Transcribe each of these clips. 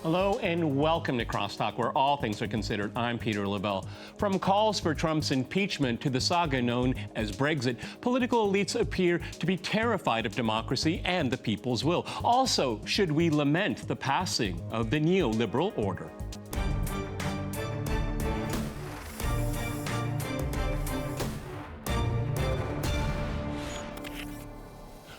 Hello and welcome to Crosstalk, where all things are considered. I'm Peter LaBelle. From calls for Trump's impeachment to the saga known as Brexit, political elites appear to be terrified of democracy and the people's will. Also, should we lament the passing of the neoliberal order?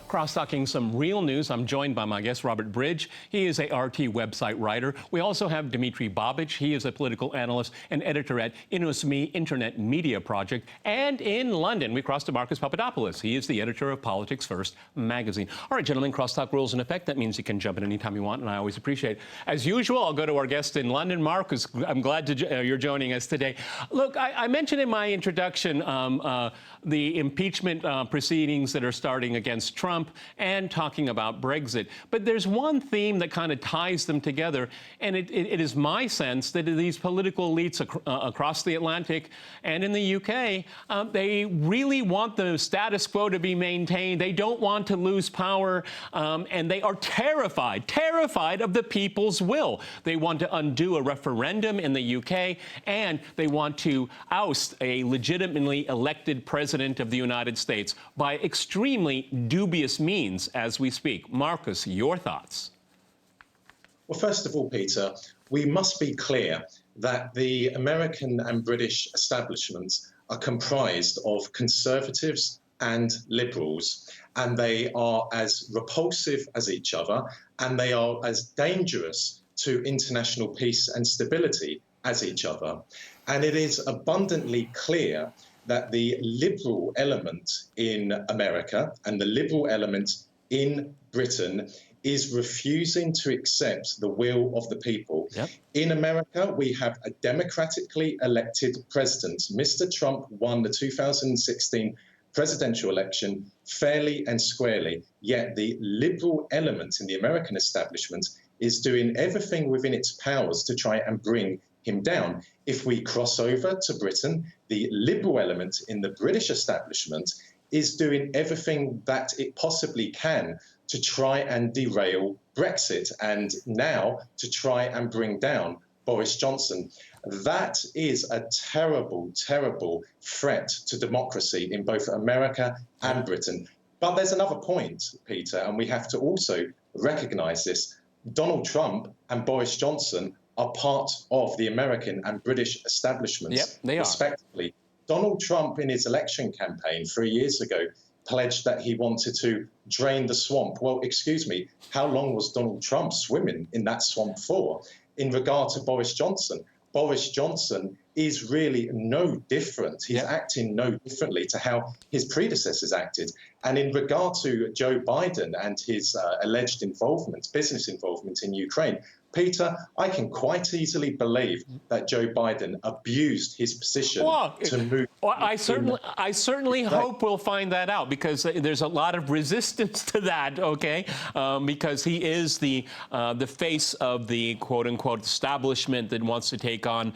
Cross-talking some real news. I'm joined by my guest, Robert Bridge. He is a RT website writer. We also have Dmitry Babich. He is a political analyst and editor at InnosMe Internet Media Project. And in London, we cross to Marcus Papadopoulos. He is the editor of Politics First magazine. All right, gentlemen, crosstalk rules in effect. That means you can jump in anytime you want, and I always appreciate it. As usual, I'll go to our guest in London. Marcus, I'm glad you're joining us today. Look, I mentioned in my introduction the impeachment proceedings that are starting against Trump and talking about Brexit. But there's one theme that kind of ties them together, and it is my sense that these political elites across the Atlantic and in the UK, they really want the status quo to be maintained. They don't want to lose power, and they are terrified of the people's will. They want to undo a referendum in the UK, and they want to oust a legitimately elected president of the United States by extremely dubious means as we speak. Marcus, your thoughts? Well, first of all, Peter, we must be clear that the American and British establishments are comprised of conservatives and liberals, and they are as repulsive as each other, and they are as dangerous to international peace and stability as each other. And it is abundantly clear that the liberal element in America and the liberal element in Britain is refusing to accept the will of the people. Yep. In America, we have a democratically elected president. Mr. Trump won the 2016 presidential election fairly and squarely, yet the liberal element in the American establishment is doing everything within its powers to try and bring him down. If we cross over to Britain, the liberal element in the British establishment is doing everything that it possibly can to try and derail Brexit, and now to try and bring down Boris Johnson. That is a terrible, terrible threat to democracy in both America and Britain. But there's another point, Peter, and we have to also recognize this. Donald Trump and Boris Johnson are part of the American and British establishments, yep, they respectively. Donald Trump, in his election campaign 3 years ago, pledged that he wanted to drain the swamp. Well, excuse me, how long was Donald Trump swimming in that swamp for? In regard to Boris Johnson is really no different. He's acting no differently to how his predecessors acted. And in regard to Joe Biden and his alleged involvement, business involvement in Ukraine, Peter, I can quite easily believe that Joe Biden abused his position to move. Well, I certainly hope we'll find that out, because there's a lot of resistance to that, okay? Because he is the face of the quote-unquote establishment that wants to take on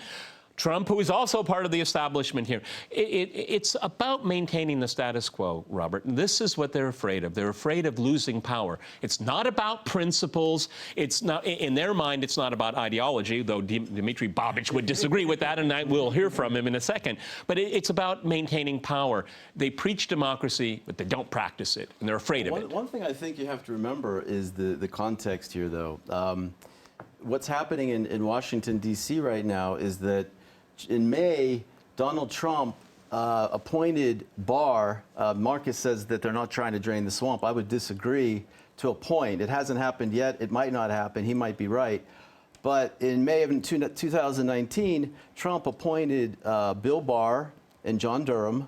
Trump, who is also part of the establishment here. It's about maintaining the status quo, Robert. And this is what they're afraid of. They're afraid of losing power. It's not about principles. It's not, in their mind, it's not about ideology, though Dmitry Babich would disagree with that, and we'll hear from him in a second. But it's about maintaining power. They preach democracy, but they don't practice it, and they're afraid of it. One thing I think you have to remember is the context here, though. What's happening in Washington, D.C. right now is that in May, Donald Trump appointed Barr. Marcus says that they're not trying to drain the swamp. I would disagree to a point. It hasn't happened yet. It might not happen. He might be right. But in May of 2019, Trump appointed Bill Barr and John Durham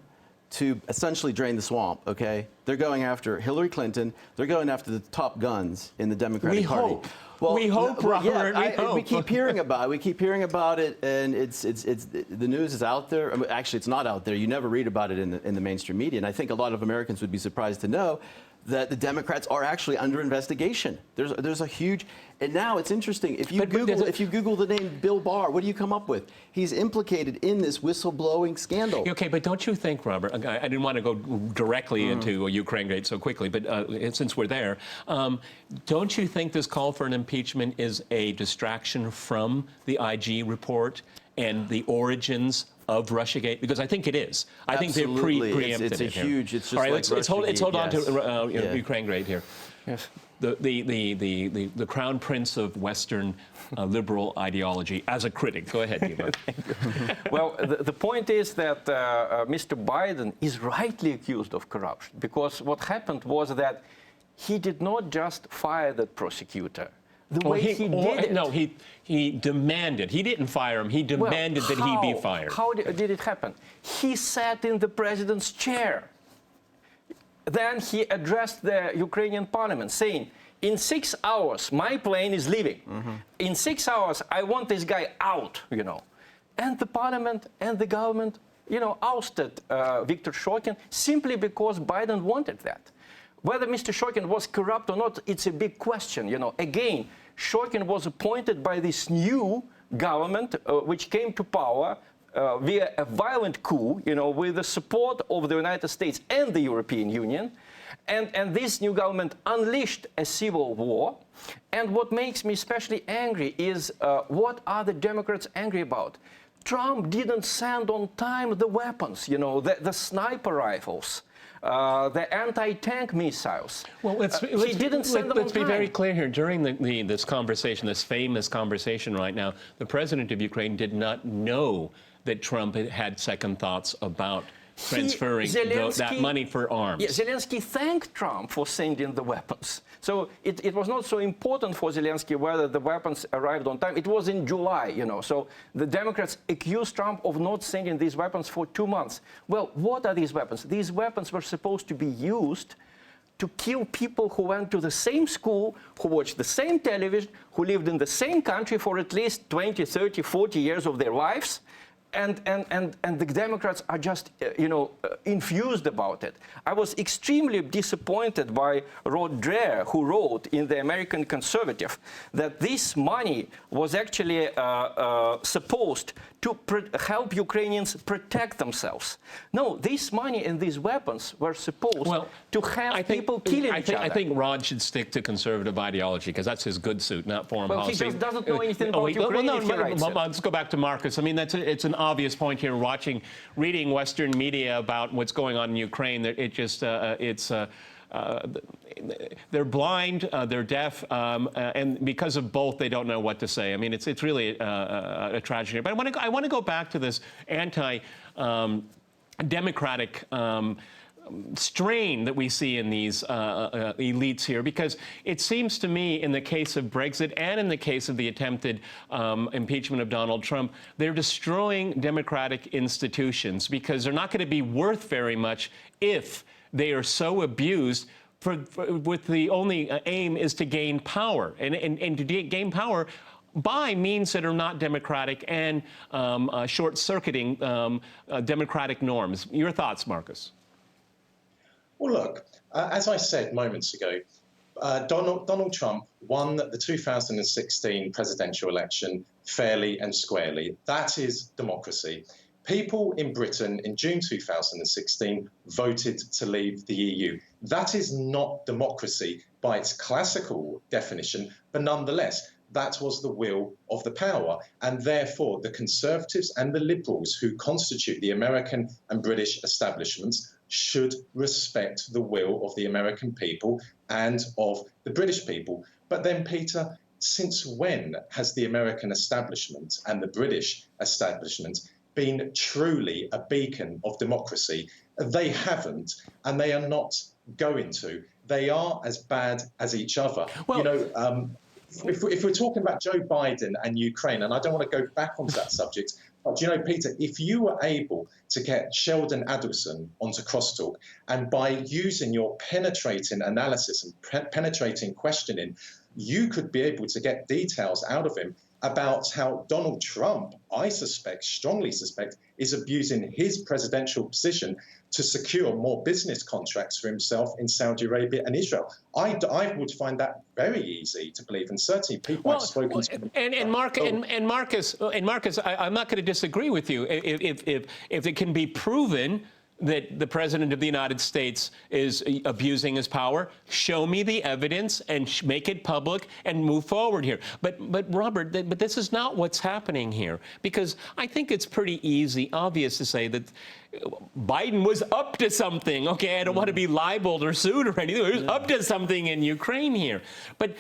to essentially drain the swamp, okay? They're going after Hillary Clinton. They're going after the top guns in the Democratic Party. Hope. Well, we hope, Robert. We keep hearing about it. We keep hearing about it, and it's the news is out there. I mean, actually, it's not out there. You never read about it in the mainstream media. And I think a lot of Americans would be surprised to know that the Democrats are actually under investigation. There's a huge, and now it's interesting. If you Google the name Bill Barr, what do you come up with? He's implicated in this whistleblowing scandal. Okay, but don't you think, Robert? I didn't want to go directly into Ukraine so quickly, but since we're there, don't you think this call for an impeachment is a distraction from the IG report and the origins of Russiagate? Because I think it is. I think they're preempted. It's a huge. It's just all right. like Let's hold on to yeah. Ukraine-gate here. Yes. The crown prince of Western liberal ideology as a critic. Go ahead, Dima. Well, the point is that Mr. Biden is rightly accused of corruption, because what happened was that he did not just fire that prosecutor. The way he did it. No, he demanded. He didn't fire him. He demanded that he be fired. How did it happen? He sat in the president's chair. Then he addressed the Ukrainian parliament saying, in 6 hours, my plane is leaving. In 6 hours, I want this guy out, And the parliament and the government, ousted Viktor Shokin simply because Biden wanted that. Whether Mr. Shokin was corrupt or not, it's a big question. Again, Shokin was appointed by this new government, which came to power via a violent coup, with the support of the United States and the European Union. And this new government unleashed a civil war. And what makes me especially angry is what are the Democrats angry about? Trump didn't send on time the weapons, the sniper rifles. The anti-tank missiles. Well, let's be very clear here. During this conversation, this famous conversation right now, the president of Ukraine did not know that Trump had second thoughts about transferring that money for arms. Yeah, Zelensky thanked Trump for sending the weapons. So it was not so important for Zelensky whether the weapons arrived on time. It was in July, So the Democrats accused Trump of not sending these weapons for 2 months. Well, what are these weapons? These weapons were supposed to be used to kill people who went to the same school, who watched the same television, who lived in the same country for at least 20, 30, 40 years of their lives. And the Democrats are just, infused about it. I was extremely disappointed by Rod Dreher, who wrote in the American Conservative that this money was actually supposed to help Ukrainians protect themselves. No, this money and these weapons were supposed to have people killing each other. I think Rod should stick to conservative ideology, because that's his good suit, not foreign policy. He just doesn't know anything about Ukraine if he writes it. Let's go back to Marcus. I mean, it's an obvious point here. Reading Western media about what's going on in Ukraine, they're blind, they're deaf, and because of both, they don't know what to say. I mean, it's really a tragedy. But I want to go back to this anti-democratic strain that we see in these elites here, because it seems to me, in the case of Brexit and in the case of the attempted impeachment of Donald Trump, they're destroying democratic institutions, because they're not going to be worth very much if they are so abused with the only aim is to gain power, and to gain power by means that are not democratic and short-circuiting democratic norms. Your thoughts, Marcus? Well, look, as I said moments ago, Donald Trump won the 2016 presidential election fairly and squarely. That is democracy. People in Britain in June 2016 voted to leave the EU. That is not democracy by its classical definition, but nonetheless, that was the will of the power. And therefore, the Conservatives and the Liberals who constitute the American and British establishments should respect the will of the American people and of the British people. But then, Peter, since when has the American establishment and the British establishment been truly a beacon of democracy? They haven't, and they are not going to. They are as bad as each other. Well, if we're talking about Joe Biden and Ukraine, and I don't want to go back onto that subject, but Peter, if you were able to get Sheldon Adelson onto Crosstalk, and by using your penetrating analysis and penetrating questioning, you could be able to get details out of him about how Donald Trump, I suspect, strongly suspect, is abusing his presidential position to secure more business contracts for himself in Saudi Arabia and Israel. I would find that very easy to believe, and certainly people I've spoken to. And Marcus, I'm not going to disagree with you. If it can be proven that the President of the United States is abusing his power, show me the evidence and make it public and move forward here. But Robert, this is not what's happening here, because I think it's pretty obvious to say that Biden was up to something. Okay, I don't want to be libeled or sued or anything. He was up to something in Ukraine here. But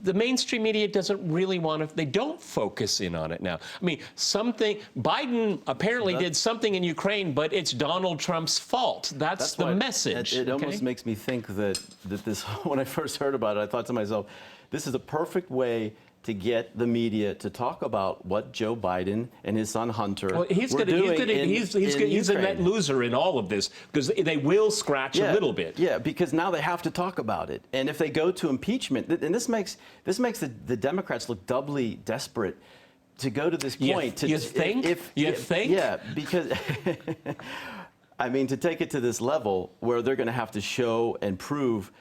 the mainstream media doesn't really want to, they don't focus in on it now. I mean, Biden apparently did something in Ukraine, but it's Donald Trump's fault. That's the message. It almost makes me think that this, when I first heard about it, I thought to myself, this is a perfect way to get the media to talk about what Joe Biden and his son Hunter he's were doing he's a net loser in all of this, because they will scratch a little bit. Yeah, because now they have to talk about it. And if they go to impeachment, and this makes the Democrats look doubly desperate to go to this point. You think? Yeah, because I mean, to take it to this level where they're going to have to show and prove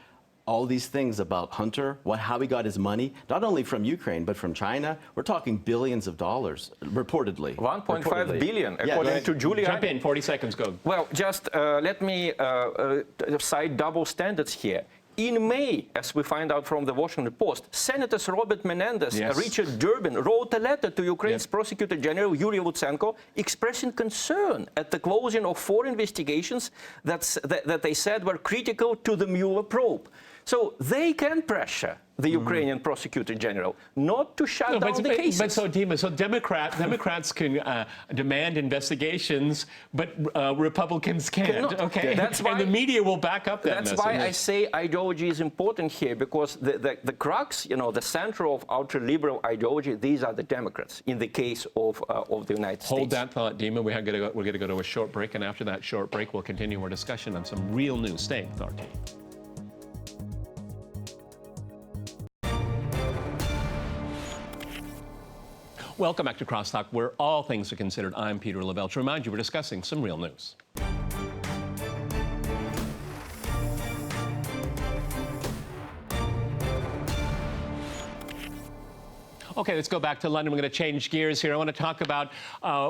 all these things about Hunter, how he got his money, not only from Ukraine, but from China. We're talking billions of dollars, reportedly. 1.5 billion, according to Giuliani. Jump in, 40 seconds, go. Well, just let me cite double standards here. In May, as we find out from the Washington Post, Senators Robert Menendez and Richard Durbin wrote a letter to Ukraine's Prosecutor General Yulia Lutsenko expressing concern at the closing of 4 investigations that they said were critical to the Mueller probe. So they can pressure the Ukrainian Prosecutor General not to shut down the cases. But so Democrats can demand investigations, but Republicans can't. Okay, that's why, and the media will back up that message. That's why I say ideology is important here, because the crux, the center of ultra-liberal ideology, these are the Democrats in the case of the United States. Hold that thought, Dima. We're going to go to a short break, and after that short break, we'll continue our discussion on some real news. Stay with our team. Welcome back to Crosstalk, where all things are considered. I'm Peter Lavelle. To remind you, we're discussing some real news. Okay, let's go back to London. We're going to change gears here. I want to talk about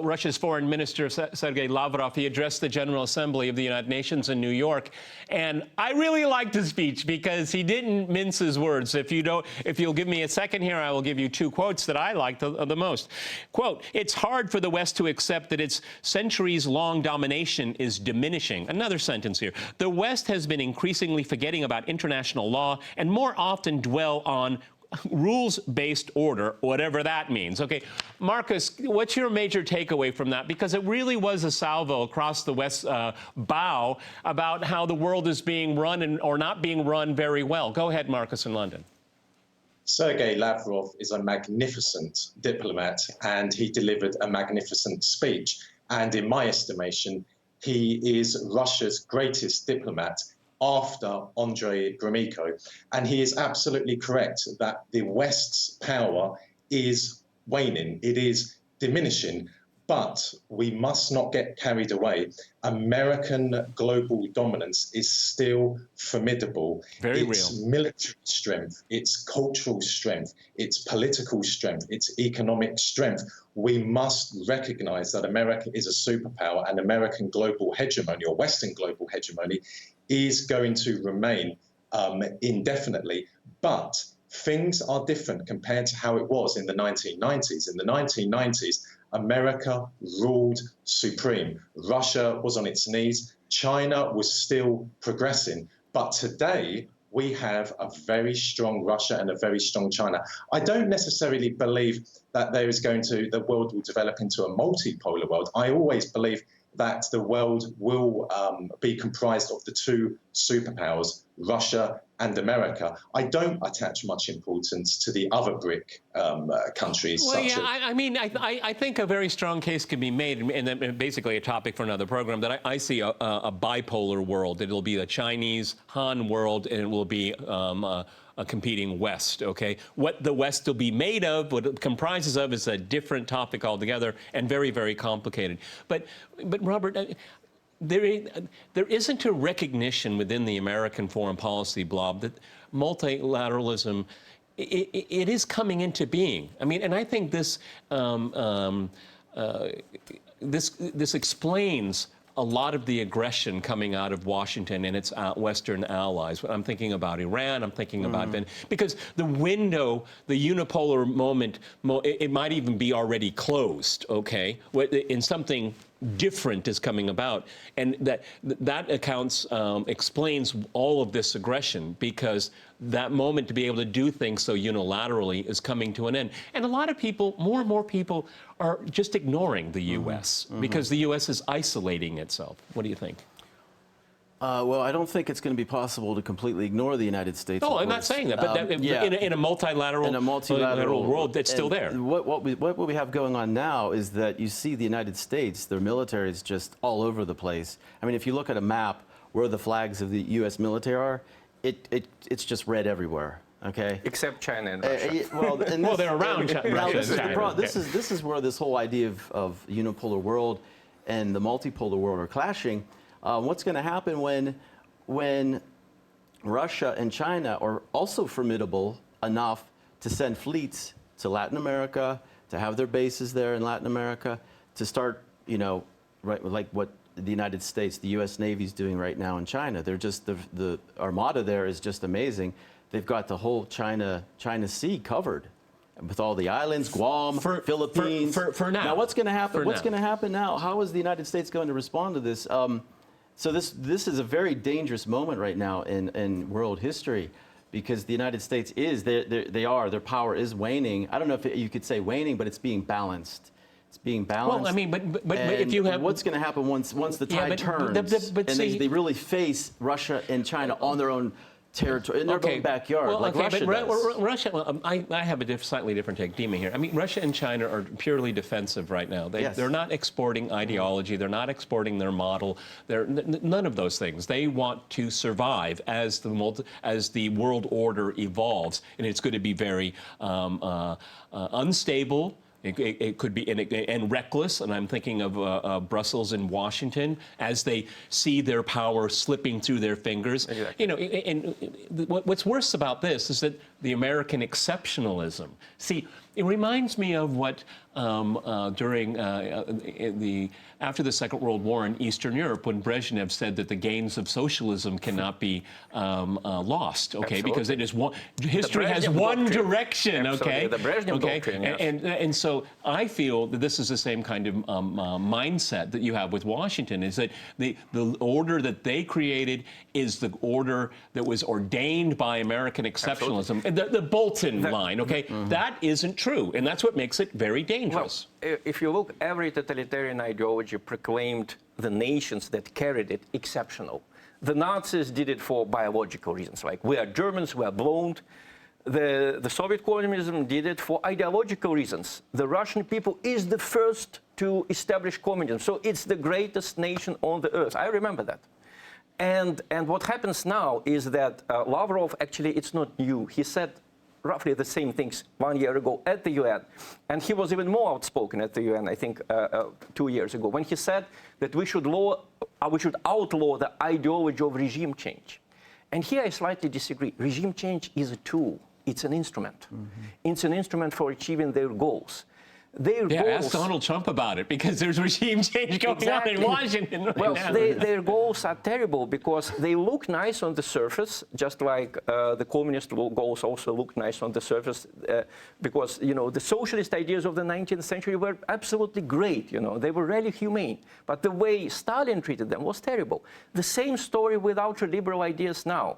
Russia's Foreign Minister, Sergei Lavrov. He addressed the General Assembly of the United Nations in New York. And I really liked his speech because he didn't mince his words. If you'll give me a second here, I will give you 2 quotes that I liked the most. Quote, "It's hard for the West to accept that its centuries-long domination is diminishing." Another sentence here. "The West has been increasingly forgetting about international law and more often dwell on rules-based order," whatever that means. Okay, Marcus, what's your major takeaway from that? Because it really was a salvo across the West's bow about how the world is being run or not being run very well. Go ahead, Marcus, in London. Sergei Lavrov is a magnificent diplomat, and he delivered a magnificent speech. And in my estimation, he is Russia's greatest diplomat after Andrei Gromyko. And he is absolutely correct that the West's power is waning. It is diminishing. But we must not get carried away. American global dominance is still formidable. Very its real. Military strength, its cultural strength, its political strength, its economic strength. We must recognize that America is a superpower, and American global hegemony, or Western global hegemony, is going to remain indefinitely. But things are different compared to how it was in the 1990s. In the 1990s, America ruled supreme. Russia was on its knees. China was still progressing. But today, we have a very strong Russia and a very strong China. I don't necessarily believe that the world will develop into a multipolar world. I always believe that the world will be comprised of the 2 superpowers, Russia and America. I don't attach much importance to the other BRIC countries. Well, yeah, I mean, I think a very strong case can be made, and basically a topic for another program, that I see a bipolar world. It'll be a Chinese Han world, and it will be a competing West, okay? What the West will be made of, what it comprises of, is a different topic altogether, and very, very complicated. But Robert, there isn't a recognition within the American foreign policy blob that multilateralism, it is coming into being. I mean, and I think this this explains a lot of the aggression coming out of Washington and its Western allies. I'm thinking about Iran, I'm thinking about because the window, the unipolar moment, it might even be already closed, okay? In something different is coming about, and that explains all of this aggression, because that moment to be able to do things so unilaterally is coming to an end. And a lot of people, more and more people, are just ignoring the U.S. Because the U.S. is isolating itself. What do you think? Well, I don't think it's going to be possible to completely ignore the United States. No, I'm not saying that, but yeah. in a multilateral world, it's still there. What we have going on now is that you see the United States, their military is just all over the place. I mean, if you look at a map where the flags of the U.S. military are, it's just red everywhere. Okay. Except China and Russia. Well, they're around Russia and China. This is where this whole idea of unipolar world and the multipolar world are clashing. What's going to happen when Russia and China are also formidable enough to send fleets to Latin America, to have their bases there in Latin America, to start, right, like what the United States, the U.S. Navy is doing right now in China. They're just, the armada there is just amazing. They've got the whole China Sea covered, with all the islands, Guam, Philippines. For now. Now, what's going to happen? What's going to happen now? How is the United States going to respond to this? So this is a very dangerous moment right now in world history, because the United States is, their power is waning. I don't know if you could say waning, but it's being balanced. It's being balanced. Well, I mean, but if you have... What's going to happen once the tide turns and they really face Russia and China on their own territory, in their own backyard, like Russia does? Russia, I have a slightly different take, Dima, here. I mean, Russia and China are purely defensive right now. They're not exporting ideology. They're not exporting their model. They're none of those things. They want to survive as the world order evolves, and it's going to be very unstable. It could be and reckless, and I'm thinking of Brussels and Washington as they see their power slipping through their fingers. Exactly. And what's worse about this is that the American exceptionalism. See, it reminds me of what during after the Second World War in Eastern Europe, when Brezhnev said that the gains of socialism cannot be lost, okay, because it is one. History has one direction, okay. The Brezhnev doctrine, yes. And so I feel that this is the same kind of mindset that you have with Washington. Is that the order that they created is the order that was ordained by American exceptionalism. The Bolton line, okay, that isn't true, and that's what makes it very dangerous. Well, if you look, every totalitarian ideology proclaimed the nations that carried it exceptional. The Nazis did it for biological reasons, like we are Germans, we are blonde. The Soviet communism did it for ideological reasons. The Russian people is the first to establish communism, so it's the greatest nation on the earth. I remember that. And what happens now is that Lavrov, actually, it's not new. He said roughly the same things 1 year ago at the UN. And he was even more outspoken at the UN, I think, 2 years ago, when he said that we should outlaw the ideology of regime change. And here I slightly disagree. Regime change is a tool. It's an instrument. It's an instrument for achieving their goals. Ask Donald Trump about it, because there's regime change going on in Washington right now. Their goals are terrible because they look nice on the surface, just like the communist goals also look nice on the surface, because, the socialist ideas of the 19th century were absolutely great, they were really humane. But the way Stalin treated them was terrible. The same story with ultra-liberal ideas now.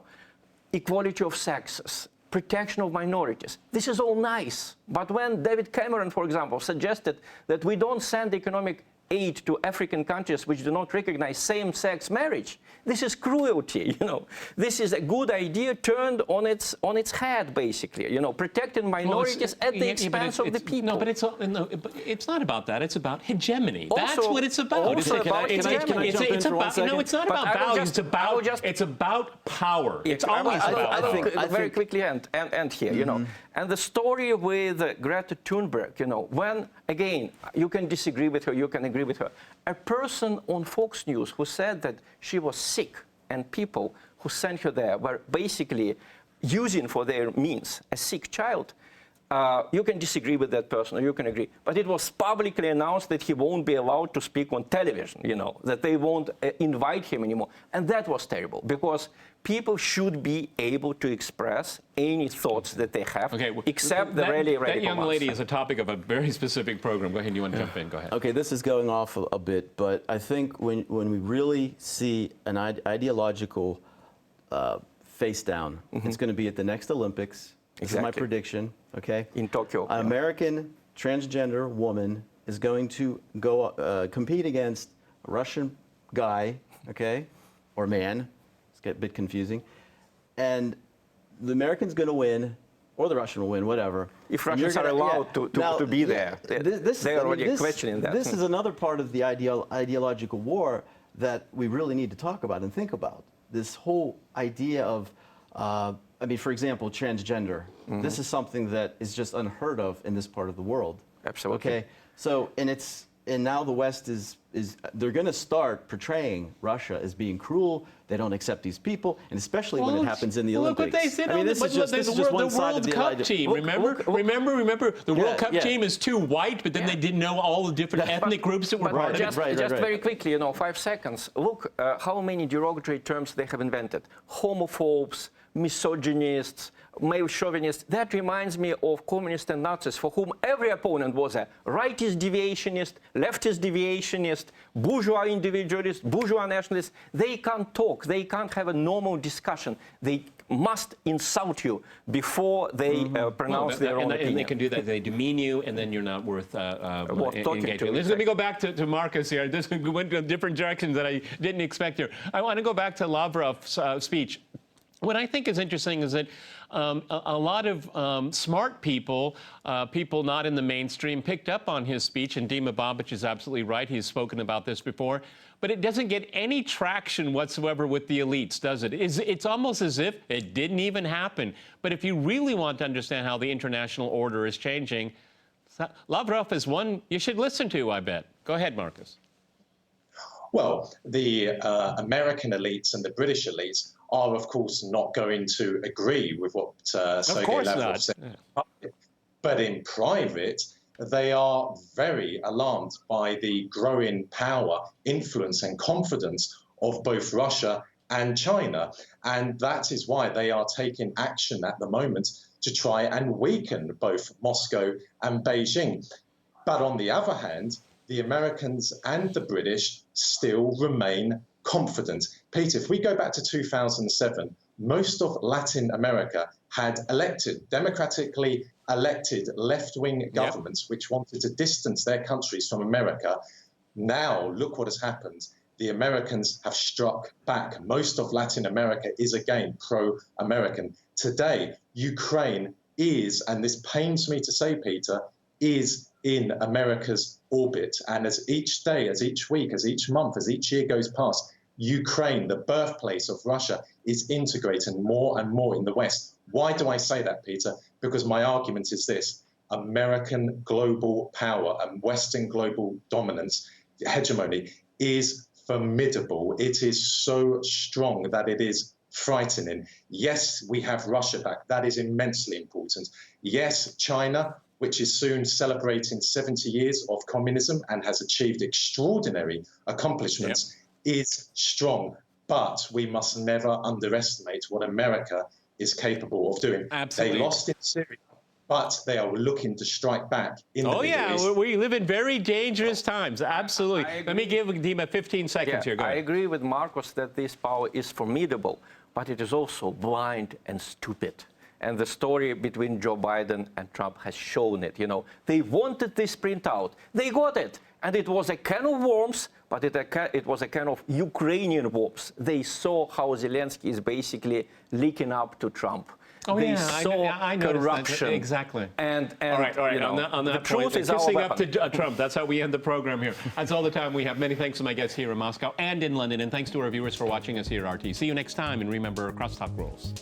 Equality of sexes, protection of minorities. This is all nice. But when David Cameron, for example, suggested that we don't send economic aid to African countries which do not recognize same-sex marriage. This is cruelty, you know. This is a good idea turned on its head, basically, you know, protecting minorities at the expense of the people. No, but it's not about that. It's about hegemony. Also, That's what it's about. also about hegemony. It's about, no, it's not But about I will values. just- It's about power. It's always about I power. think- very quickly end here, you know. And the story with Greta Thunberg, you know, when, again, you can disagree with her, you can agree with her. A person on Fox News who said that she was sick and people who sent her there were basically using for their means a sick child, you can disagree with that person or you can agree. But it was publicly announced that he won't be allowed to speak on television, you know, that they won't invite him anymore. And that was terrible because people should be able to express any thoughts that they have, except the really radical That young ones. lady is a topic of a very specific program. Go ahead. You want to jump in? Go ahead. Okay, this is going off a bit, but I think when we really see an ideological face down, it's going to be at the next Olympics. This is my prediction, okay? In Tokyo. An American transgender woman is going to go compete against a Russian guy, okay, or man. It's get a bit confusing. And the American's going to win, or the Russian will win, whatever. If Russians are allowed to be there, they're already questioning that. This is another part of the ideological war that we really need to talk about and think about. This whole idea of, I mean, for example, transgender. This is something that is just unheard of in this part of the world. Absolutely. Okay, so and now the West is they're going to start portraying Russia as being cruel. They don't accept these people, and especially when it happens in the Olympics. Look what they said. I mean, this is just one side of the World Cup team. Remember, the World Cup team is too white, but then they didn't know all the different ethnic groups that were part of it. Just very quickly, you know, 5 seconds. Look how many derogatory terms they have invented: homophobes, misogynists, male chauvinists. That reminds me of communists and Nazis, for whom every opponent was a rightist deviationist, leftist deviationist, bourgeois individualist, bourgeois nationalist. They can't talk. They can't have a normal discussion. They must insult you before they pronounce their own opinion. And they can do that. They demean you, and then you're not worth engaging. Let me go back to Marcus here. This went in a different direction that I didn't expect here. I want to go back to Lavrov's speech. What I think is interesting is that a lot of smart people, people not in the mainstream, picked up on his speech, and Dima Babic is absolutely right. He's spoken about this before. But it doesn't get any traction whatsoever with the elites, does it? It's almost as if it didn't even happen. But if you really want to understand how the international order is changing, Lavrov is one you should listen to, I bet. Go ahead, Marcus. Well, the American elites and the British elites are, of course, not going to agree with what Sergei Lavrov said. Yeah. But in private, they are very alarmed by the growing power, influence, and confidence of both Russia and China. And that is why they are taking action at the moment to try and weaken both Moscow and Beijing. But on the other hand, the Americans and the British still remain confident. Peter, if we go back to 2007, most of Latin America had democratically elected left-wing governments which wanted to distance their countries from America. Now, look what has happened. The Americans have struck back. Most of Latin America is again pro-American. Today, Ukraine is, and this pains me to say, Peter, is in America's orbit. And as each day, as each week, as each month, as each year goes past, Ukraine, the birthplace of Russia, is integrating more and more in the West. Why do I say that, Peter? Because my argument is this: American global power and Western global dominance, hegemony, is formidable. It is so strong that it is frightening. Yes, we have Russia back. That is immensely important. Yes, China, which is soon celebrating 70 years of communism and has achieved extraordinary accomplishments, is strong. But we must never underestimate what America is capable of doing. Absolutely. They lost in Syria, but they are looking to strike back in the Middle East. We live in very dangerous times. Absolutely. Let me give Dima 15 seconds here. Go ahead. I agree with Marcus that this power is formidable, but it is also blind and stupid. And the story between Joe Biden and Trump has shown it. You know, they wanted this printout. They got it. And it was a can of worms, but it was a can of Ukrainian worms. They saw how Zelensky is basically leaking up to Trump. Oh, they yeah, saw I noticed corruption. That. Exactly. And all right. you know, On that the point, truth is our kissing weapon. up to Trump. That's how we end the program here. That's all the time we have. Many thanks to my guests here in Moscow and in London. And thanks to our viewers for watching us here at RT. See you next time. And remember, crosstalk rules.